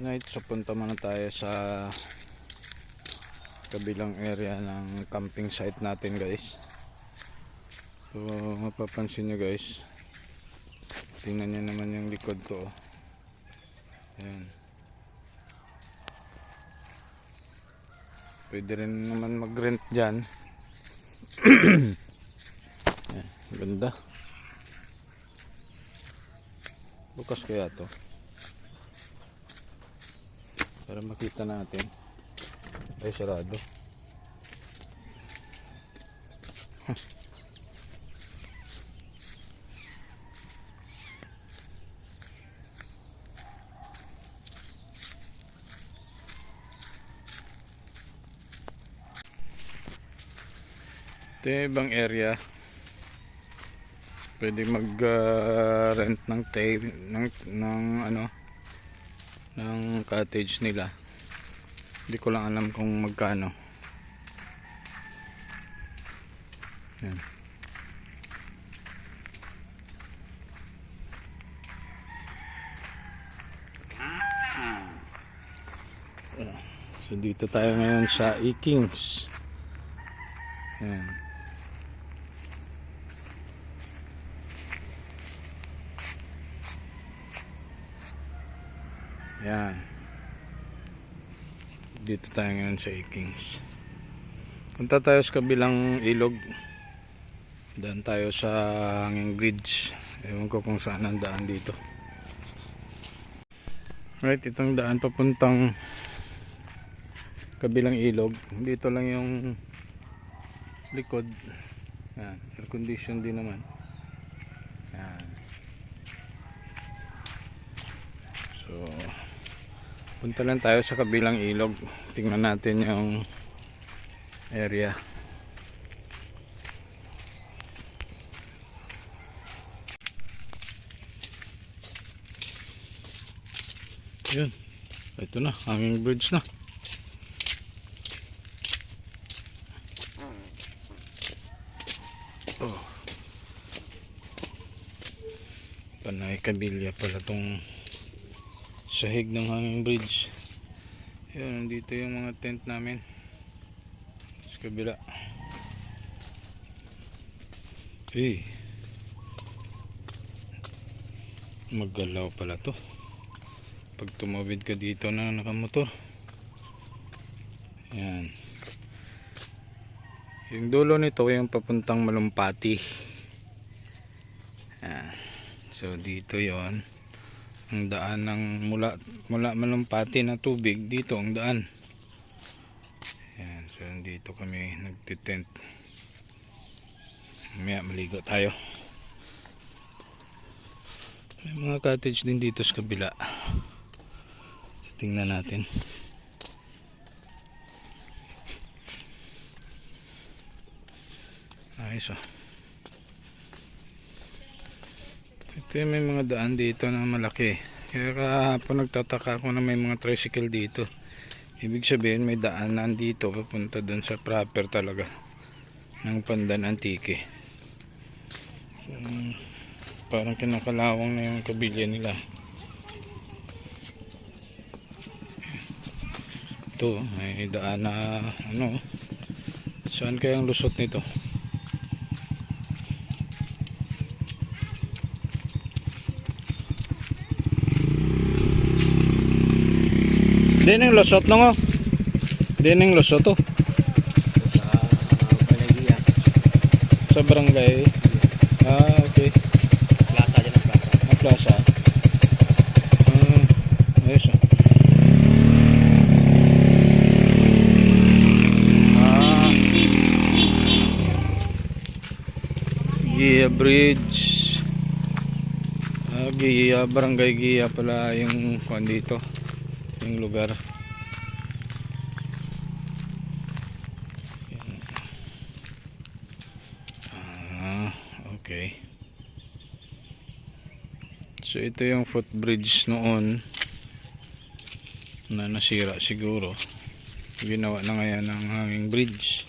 Night, so punta muna tayo sa kabilang area ng camping site natin, guys. So mapapansin nyo, guys, tingnan nyo naman yung likod ko. Ayan. Pwede rin naman mag-rent dyan. Ayan, ganda. Bukas kaya to para makita natin. Ay, sarado. Ito yung ibang area. Pwede mag-rent ng ng cottage nila. Hindi ko lang alam kung magkano. Yan. So dito tayo ngayon sa Ikings. Yan. Yan. Dito tayo ngayon sa Ikings. Punta tayo sa kabilang ilog. Daan tayo sa hanging bridge. Ewan ko kung saan ang daan dito. Right, itong daan papuntang kabilang ilog. Dito lang yung likod. Yan, air condition din naman. Yan. So punta lang tayo sa kabilang ilog. Tingnan natin yung area. Yun. Ito na, hanging bridge na. Oh. Panay kabilya pala tong sahig ng hanging bridge. Yun, nandito yung mga tent namin sa kabila. Maggalaw pala to pag tumawid ka dito na nakamotor. Yan. Yung dulo nito yung papuntang Malumpati. Yan. So dito yon ang daan ng mula Malumpati na tubig. Dito ang daan. Yan. So dito kami nagtitent. Mamaya maligo tayo. May mga cottage din dito sa kabila. So, tingnan natin. Ayos oh. Ito yung may mga daan dito na malaki. Kaya kahapon nagtataka ako na may mga tricycle dito. Ibig sabihin may daanan dito papunta dun sa proper talaga ng Pandan Antique. Parang kinakalawang na yung kabilya nila. Ito may daan na saan kayang lusot nito? Din yung lusot no? Din yung lusot to. Sa barangay. Okay. Plaza din ang plaza. Ang plaza. Ayos oh. Gia Bridge. Gia, Barangay Gia pala yung kuan dito. Yung lugar. Okay. So ito yung footbridge noon na nasira siguro. Ginawa na ngayon ng hanging bridge.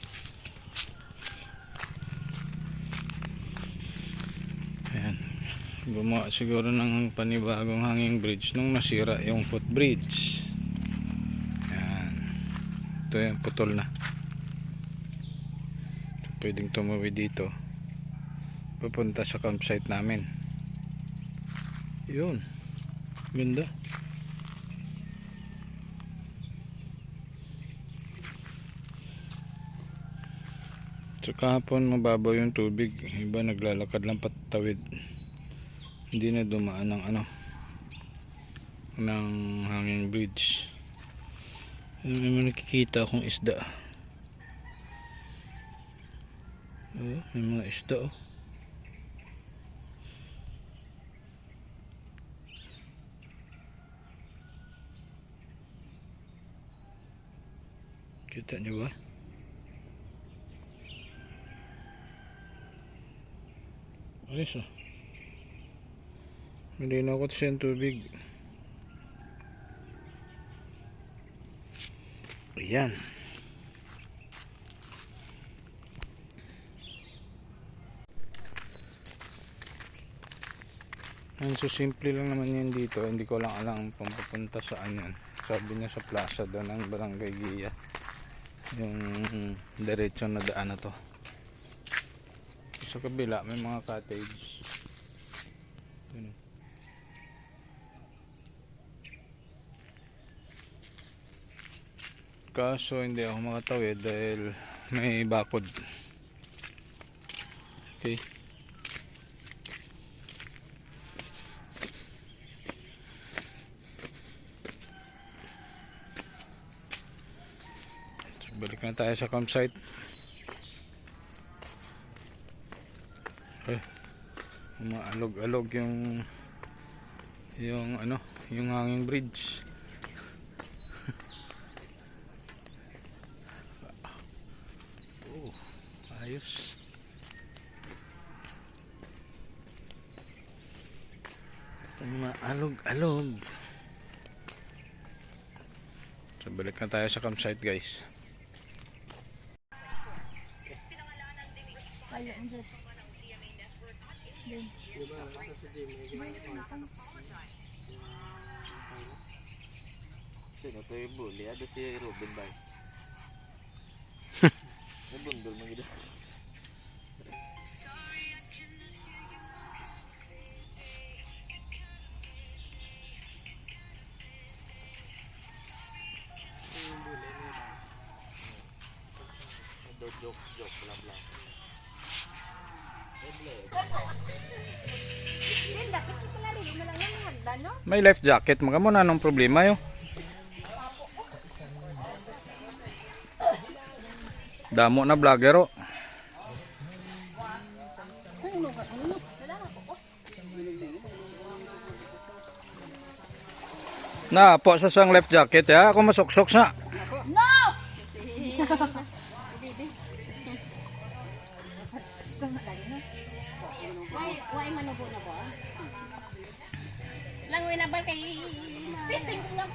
Ayan. gumawa siguro ng panibagong hanging bridge nung nasira yung footbridge. Yan. Ito yung putol na. Pwedeng tumawid dito. Papunta sa campsite namin. Yun. Ganda. So kahapon mababaw yung tubig, iba naglalakad lang patawid, hindi na dumaan ng ng hanging bridge. May mga nakikita akong isda. May mga isda oh. Kita niyo ba? Ayos oh. Hindi na ako sa tubig. Ayan. So simple lang naman yan dito. Hindi ko lang alam kung papunta saan yan. Sabi niya sa plaza daw ng Barangay Gia. Yung diretso na daan na to. Sa kabila may mga cottage. Yun. Kaso hindi ako makatawid dahil may bakod. Okay. So, balik na tayo sa campsite. Umaalog-alog yung yung hanging bridge. Ayos. Umaalog-alog. So balik na tayo sa campsite, guys. Sino to yung bully? Ano si Ruben ba? Nabundol mo gila. Joke lang. May life jacket mga mo na anong problema yo? Damo na vlogger oh. Na po sa sang life jacket ya, ako masuksok sa. No! Why manubo na ba? Lang winabar kay testing lang.